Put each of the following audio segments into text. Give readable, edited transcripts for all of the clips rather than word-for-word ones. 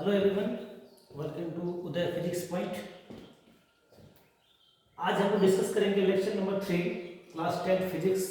Hello everyone, welcome to Uday physics point. आज हम discuss करेंगे lecture number 3 class 10 physics.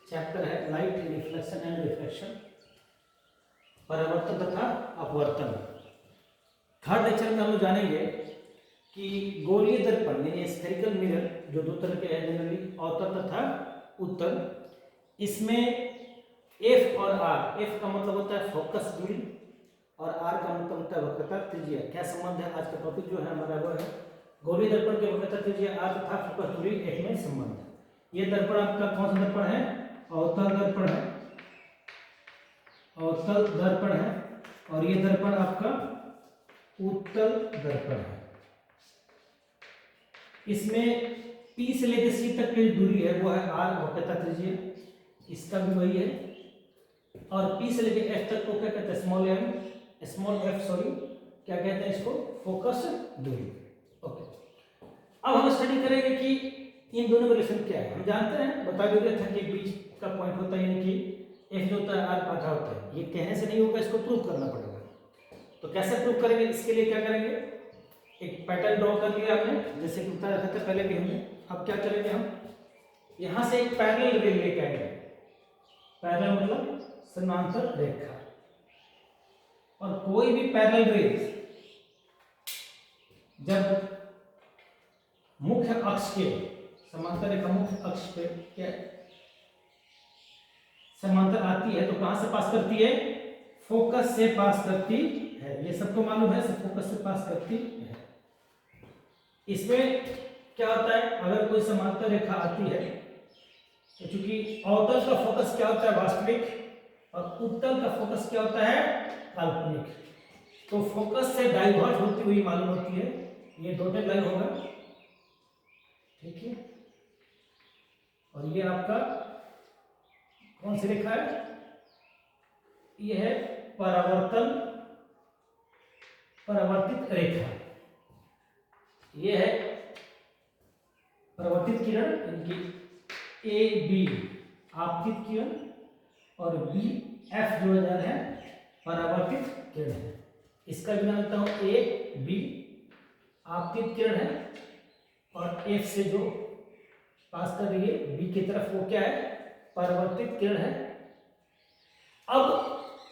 Chapter है लाइट रिफ्लेक्शन एंड रिफ्रैक्शन, परावर्तन तथा अपवर्तन। थर्ड लेक्चर में हम लोग जानेंगे कि गोलीय दर्पण यानी स्फेरिकल मिरर जो दो तरह के हैं जनरली, अवतल तथा उत्तल। इसमें एफ और आर, एफ का मतलब होता है फोकस दूरी और आर का मतलब होता है वक्रता त्रिज्या। क्या संबंध है? आज का टॉपिक जो है हमारा वो है गोलीय दर्पण के वक्रता त्रिज्या आर तथा फोकस दूरी एक में संबंध। ये दर्पण आपका कौन सा दर्पण है? अवतल दर्पण है, अवतल दर्पण है। और ये दर्पण आपका उत्तल दर्पण है। इसमें P से लेकर C तक की दूरी है वो है आर वक्रता त्रिज्या, इसका भी वही है। और P से लेकर F तक को क्या कहते हैं? स्मॉल एफ सॉरी, क्या कहते हैं इसको? फोकस दूरी। ओके, अब हम स्टडी करेंगे कि इन दोनों का रिलेशन क्या है। हम जानते हैं, बता दिया था कि बीच का पॉइंट होता है यानी कि एफ जो होता है आर का आधा होता है। ये कहने से नहीं होगा, इसको प्रूव करना पड़ेगा। तो कैसे प्रूव करेंगे? इसके लिए क्या करेंगे, एक पैटर्न ड्रॉ कर लिया हमने, जैसे कि बता रखा था पहले भी हमने। अब क्या करेंगे, हम यहां से एक पैरेलल रे लेके आएंगे। पैरेलल मतलब समांतर रेखा। और कोई भी पैरेलल रेज जब मुख्य अक्ष के समांतर रेखा मुख्य अक्ष पे क्या समांतर आती है तो कहां से पास करती है? फोकस से पास करती है। ये सबको मालूम है, सब फोकस से पास करती है। इसमें क्या होता है, अगर कोई समांतर रेखा आती है तो चूंकि अवतल का फोकस क्या होता है? वास्तविक। और उत्तल का फोकस क्या होता है? काल्पनिक। तो फोकस से डाइवर्ट होती हुई मालूम होती है। ये डॉटेड लाइन होगा, ठीक है। और ये आपका कौन सी रेखा है? ये है परावर्तित रेखा। ये है परावर्तित किरण, इनकी ए बी आपतित किरण और बी एफ जो है परावर्तित किरण है। इसका भी नाम लेता हूं ए बी आपतित किरण है। और एफ से जो पास कर रही है बी की तरफ वो क्या है? परावर्तित किरण है। अब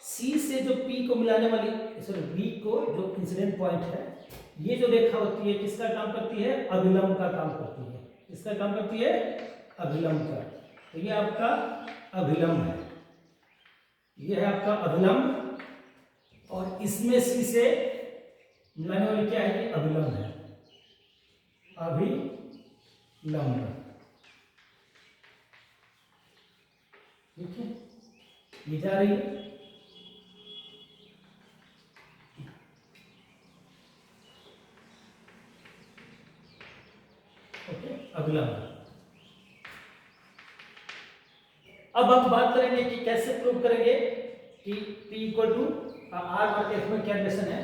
सी से जो पी को मिलाने वाली सॉरी बी को जो इंसिडेंट पॉइंट है, ये जो रेखा होती है किसका काम करती है? अभिलंब का काम करती है। किसका काम करती है? अभिलंब का। तो ये आपका अभिलंब है, ये है आपका अभिलंब। और इसमें सी से मिलाने वाली क्या है? ये अभिलंब है, अभिलंब, ठीक है। ये जा रही है, ओके, अभिलंब। अब हम बात करेंगे कि कैसे प्रूव करेंगे कि P इक्वल टू आर और एफ में क्या रिलेशन है।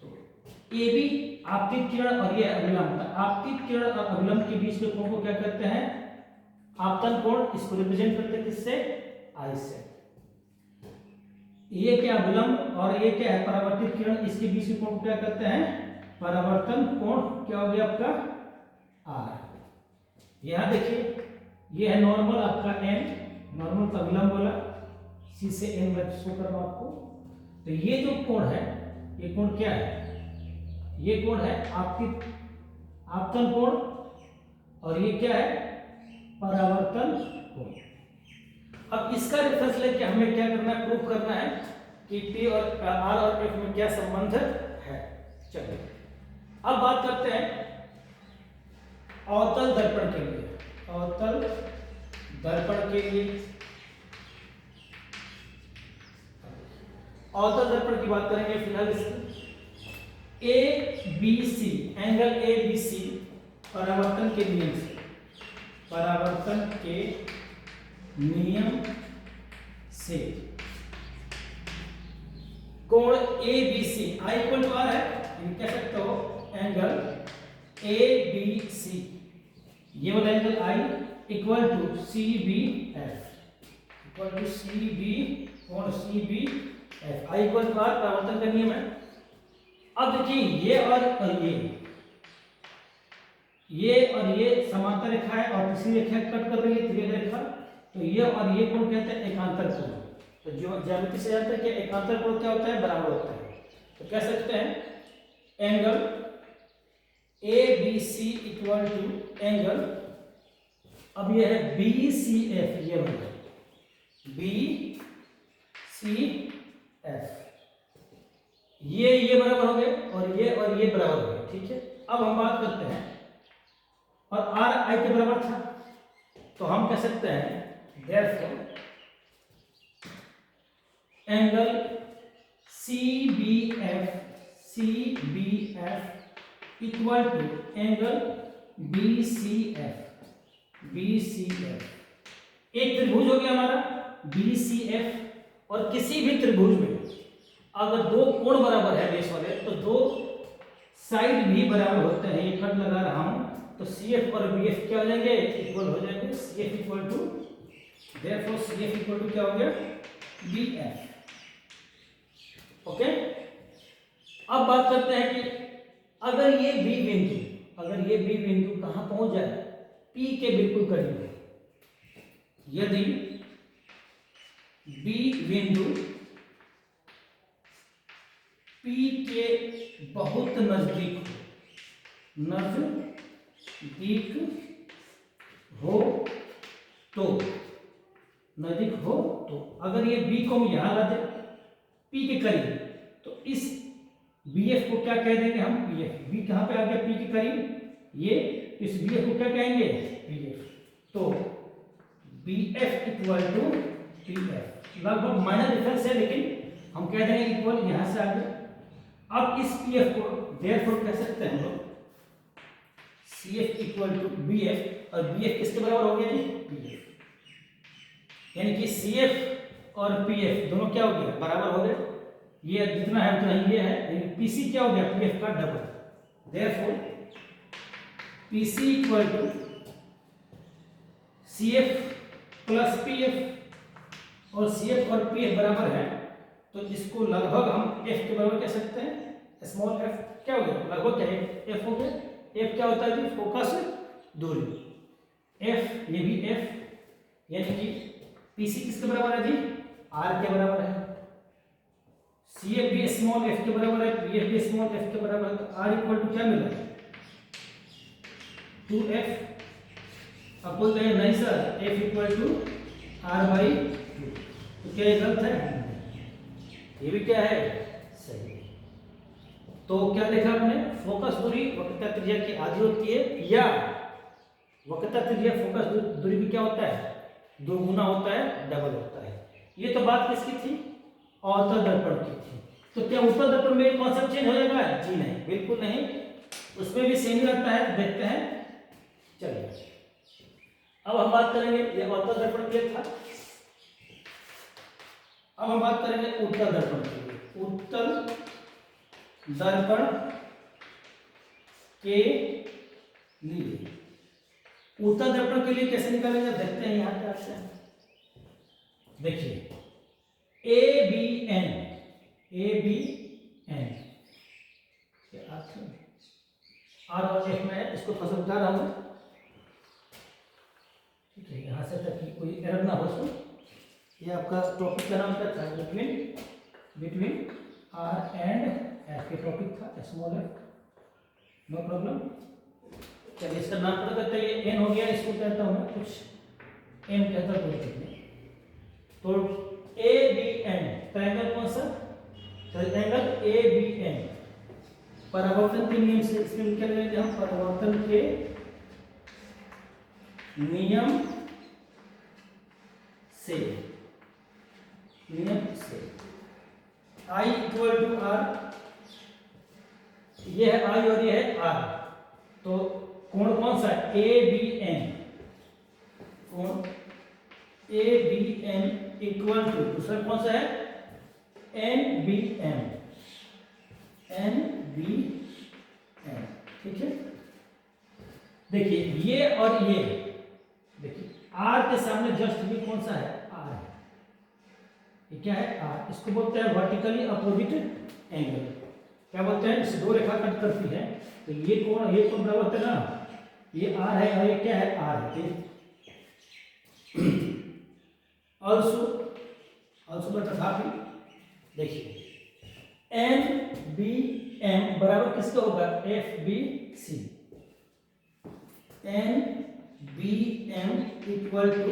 तो ए बी आपतित किरण और ये अभिलंब। आपतित किरण और अभिलंब के बीच के कोण को क्या कहते हैं? आपतन कोण। इसको रिप्रेजेंट करते हैं किससे? आई से। ये क्या अभिलंब और ये क्या है? परावर्तित किरण। इसके बीच के कोण को क्या कहते हैं? परावर्तन कोण। क्या हो गया आपका? आर। यहां देखिए, ये है नॉर्मल आपका एन, नॉर्मल का अभिलंब वाला। सी से एन में शो कर रहा हूं आपको। तो ये जो कोण है, ये कोण क्या है? ये कोण है आपतन कोण। और ये क्या है? परावर्तन कोण। अब इसका रेफरेंस लेके हमें क्या करना है? प्रूफ करना है कि पी और आर और एफ में क्या संबंध है। चलिए अब बात करते हैं अवतल दर्पण के लिए। अवतल दर्पण के लिए अवतल दर्पण की बात करेंगे फिलहाल। इसकी A B C, angle A B C परावर्तन के नियम से, परावर्तन के नियम से कोण A B C I equal to R है, कह सकते हो एंगल ए बी सी, ये वाला angle I equal to C B F, equal to C B कोण C B F. I equal to R परावर्तन का नियम है। अब देखिए ये और ये समांतर रेखा है और तीसरी रेखा कट कर रही है त्रिज्या रेखा, तो ये और ये कोण कहते हैं एकांतर कोण। तो जो ज्यामिति से जानते हैं कि एकांतर कोण क्या होता है, बराबर होता है। तो कह सकते हैं angle ABC equal to angle, अब ये है BCF, ये बना BCF, ये बराबर हो गए और ये बराबर हो गए, ठीक है। अब हम बात करते हैं, और R I के बराबर था, तो हम कह सकते हैं therefore angle CBF equal to angle BCF। एक त्रिभुज हो गया हमारा BCF, और किसी भी त्रिभुज में अगर दो कोण बराबर है बेस वाले, तो दो साइड भी बराबर होते हैं। ये कट लगा रहा हूं, तो CF और BF क्या हो जाएंगे, इक्वल हो जाएंगे। CF equal to, therefore CF equal to क्या हो गया, BF। ओके, अब बात करते हैं कि अगर ये B बिंदु कहां पहुंच जाए, P के बिल्कुल करीब है। यदि B बिंदु P के बहुत नजदीक हो तो अगर ये B को हम यहां ला दें P के करीब, तो इस BF को क्या कह देंगे हम, PF। B कहां पे आ गया, P के करीब, ये इस BF को क्या कहेंगे, PF। तो BF इक्वल टू PF, लगभग माइनर डिफरेंस है, लेकिन हम कह देंगे इक्वल, यहां से आ गया। अब इस PF को देयरफॉर कह सकते हैं हम लोग CF इक्वल टू BF, और BF किसके बराबर हो गया जी, PF। यानी कि CF और PF दोनों क्या हो गया, बराबर हो गए। ये जितना है उतना ही ये है, यानी PC क्या हो गया, PF का double. Therefore PC equal to CF plus PF, और CF और PF बराबर है, तो इसको लगभग हम F के बराबर कह सकते हैं। स्मॉल f क्या हो गया, लगभग क्या है, F हो गया। F क्या होता है जी, फोकस दूरी। F, ये भी F, यानी कि PC किसके बराबर है जी, R के बराबर है। CF भी स्मॉल f के बराबर है, PF भी स्मॉल f के बराबर है, तो R इक्वल टू क्या मिला, 2f। अब कोई कहे नहीं sir f equal to R/2, तो क्या ये गलत है, ये भी क्या है, सही है। तो क्या देखा आपने, फोकस दूरी वक्रता त्रिज्या की आधी होती है, या वक्रता त्रिज्या फोकस दूरी भी क्या होता है, दोगुना होता है, डबल होता है। ये तो बात किसकी थी, अवतल दर्पण की थी। तो क्या उत्तल दर्पण में कॉन्सेप्ट चेंज हो जाएगा, जी नहीं, बिल्कुल नहीं, उसमें भी सेम ही रहता है। देखते हैं, चलिए अब हम बात करेंगे, ये अवतल दर्पण के था। अब हम बात करेंगे उत्तल दर्पण के लिए। उत्तल दर्पण के लिए, उत्तल दर्पण के लिए कैसे निकालेंगे, देखते हैं यहां पे आपसे। देखिए ABN R और F में इसको थोड़ा सा उठा रहा हूं, ठीक है, यहां से ताकि कोई एरर ना हो। सो ये आपका टॉपिक का नाम क्या था, बिटवीन R एंड F, के टॉपिक था, स्मॉल f, नो प्रॉब्लम। चलिए इसका नाम पता करते हैं, ये N हो गया, इसको कहता हूं मैं कुछ M कहता हूं। तो ABN ट्रायंगल कौन सा, ट्रायंगल ABN परावर्तन के नियम से, इसमें क्या लेंगे हम, परावर्तन के नियम से I इक्वल टू R, ये है I और ये है R, तो कोण कौन सा है, ABN, कोण ABN इक्वल टू दूसरा कौन सा है, NBN, ठीक है। देखिए ये और ये, देखिए R के सामने जस्ट भी कौन सा है, R है, ये क्या है, R, इसको बोलते हैं वर्टिकली अपोजिट एंगल। क्या बोलते हैं, इसे दो रेखा कट करती है तो ये कोण बराबर होता है ना, ये आर है और ये क्या है, आर है। ऑल्सो तथापि देखिए एन बी एम बराबर किसका होगा, F B C. N B M equal to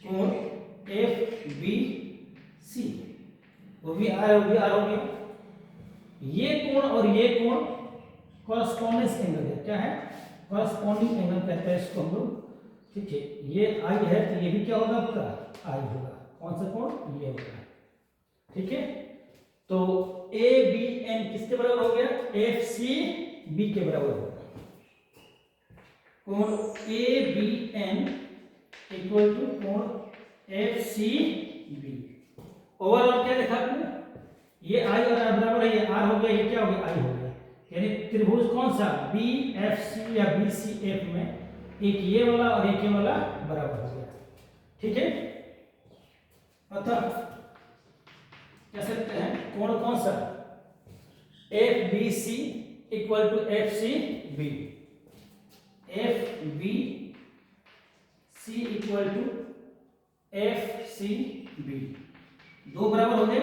कोण एफ बी सी, वो भी आर हो गया। ये कोण और ये कोण कॉरस्पॉन्डेंस एंगल है, क्या है, कॉरस्पॉन्डिंग एंगल कहते हैं इसको हम लोग, ठीक है। ये आई है तो ये भी क्या होगा आपका, आई होगा। कौन सा कोण, ये होगा, ठीक है। तो ए बी एन किसके बराबर हो गया, एफ सी बी के बराबर होगा। कोण A B N equal to कोण एफ सी बी। ओवरऑल क्या देखा आपने, ये आई और आर बराबर है, ये आर हो गया, ये क्या हो गया, आई हो गया। यानी त्रिभुज कौन सा, बी एफ सी या बी सी एफ में एक ये वाला और एक ये वाला बराबर हो गया, ठीक है। अतः कह सकते हैं कोण कौन सा, F B C equal to F C B. F B C equal to F C B, दो बराबर हो गए।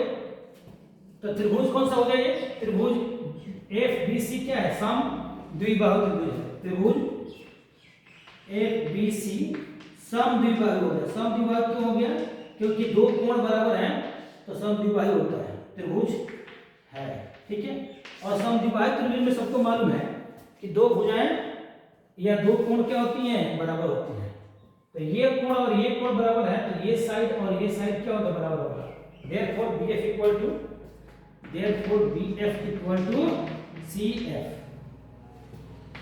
तो त्रिभुज कौन सा हो गया, ये त्रिभुज एफ बी सी क्या है, सम द्विबाहु त्रिभुज है। त्रिभुज एफ बी सी सम द्विबाहु हो गया। सम द्विबाहु क्यों हो गया, क्योंकि दो कोण बराबर हैं तो सम द्विबाहु होता है, त्रिभुज है, ठीक है। और सम द्विबाहु त्रिभुज में सबको मालूम है कि दो भुजाएं या दो कोण क्या होती हैं, बराबर होती हैं। तो ये कोण और ये कोण बराबर है तो ये साइड और ये साइड क्या होगा, बराबर होगा। therefore bf equal to cf।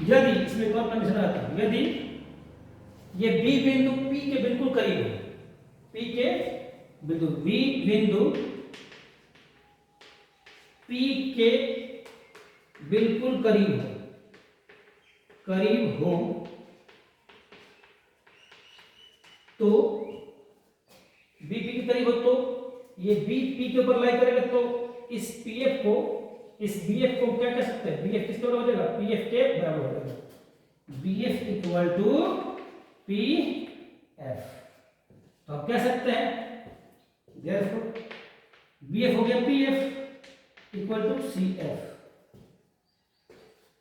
यदि इसमें एक और कंडीशन आता है, यदि ये बी बिंदु पी के बिल्कुल करीब है, पी के बिंदु बी बिंदु पी के बिल्कुल करीब हो तो बी पी के करीब हो तो ये बी पी के ऊपर लाई करेगा तो इस पीएफ को, इस बीएफ को क्या कह सकते हैं, बीएफ किसके बराबर हो जाएगा, पीएफ के बराबर हो जाएगा। BF equal to P F. तो आप कह सकते हैं therefore बीएफ हो गया PF equal to C F.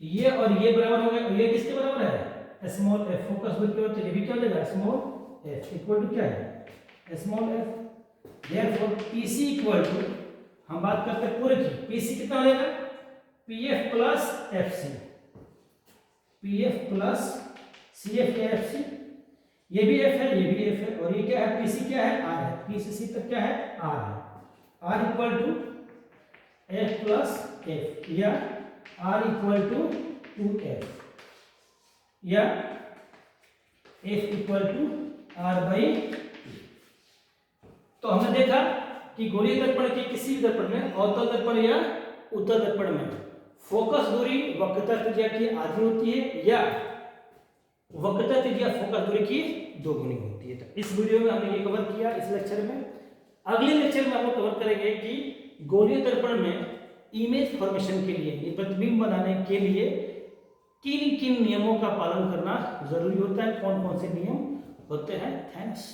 ये और ये बराबर हो गया, ये किसके बराबर है, स्मॉल एफ। फोकस बिट पे ये भी क्या हो जाएगा, स्मॉल एफ इक्वल टू क्या है, small F. therefore PC equal to, हम बात करते हैं पूरे की, पीसी कितना हो जाएगा, PF plus FC, PF plus CF या एफसी। ये भी एफ है, ये भी एफ है, और ये क्या है, पीसी क्या है, आर है, पी से सी तक क्या है, आर है। R equal to F plus F या आर इक्वल टू 2f या F equal to R by. तो हमने देखा कि गोलीय दर्पण के किसी भी दर्पण में, अवतल दर्पण या उत्तल दर्पण में, फोकस दूरी वक्रता त्रिज्या की आधी होती है या वक्रता त्रिज्या फोकस दूरी की दोगुनी होती है। तो इस वीडियो में हमने ये कवर किया इस लेक्चर में। अगले लेक्चर में हम लोग कवर करेंगे कि गोलीय दर्पण में इमेज फॉर्मेशन के लिए, ये प्रतिबिंब बनाने के लिए किन किन नियमों का पालन करना जरूरी होता है, कौन कौन से नियम होते हैं। थैंक्स।